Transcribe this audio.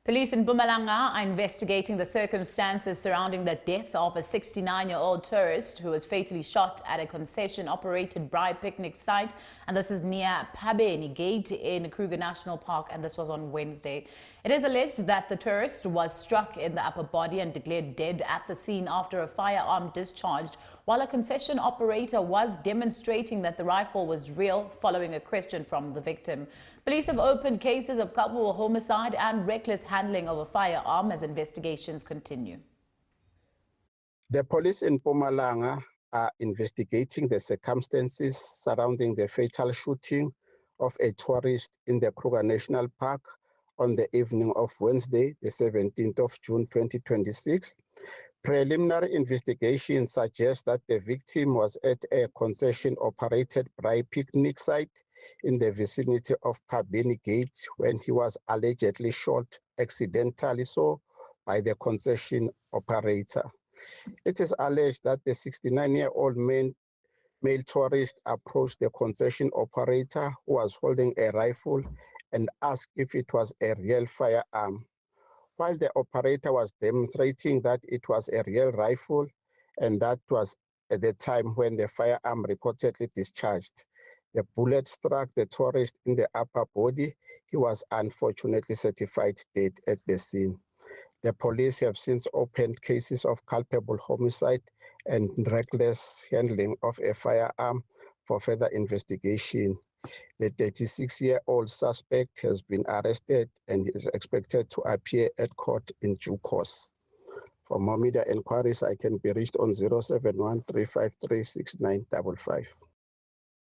Police in Mpumalanga are investigating the circumstances surrounding the death of a 69-year-old tourist who was fatally shot at a concession-operated Braai picnic site. And this is near Phabeni Gate in Kruger National Park, and this was on Wednesday. It is alleged that the tourist was struck in the upper body and declared dead at the scene after a firearm discharged, while a concession operator was demonstrating that the rifle was real following a question from the victim. Police have opened cases of culpable homicide and reckless handling of a firearm as investigations continue. The police in Mpumalanga are investigating the circumstances surrounding the fatal shooting of a tourist in the Kruger National Park on the evening of Wednesday, the 17th of June 2026. Preliminary investigation suggests that the victim was at a concession-operated Braai picnic site in the vicinity of Phabeni Gate when he was allegedly shot accidentally by the concession operator. It is alleged that the 69-year-old male tourist approached the concession operator, who was holding a rifle, and asked if it was a real firearm. While the operator was demonstrating that it was a real rifle, and that was at the time when the firearm reportedly discharged. The bullet struck the tourist in the upper body. He was unfortunately certified dead at the scene. The police have since opened cases of culpable homicide and reckless handling of a firearm for further investigation. The 36-year-old suspect has been arrested and is expected to appear at court in due course. For more media inquiries, I can be reached on 071 353 6955.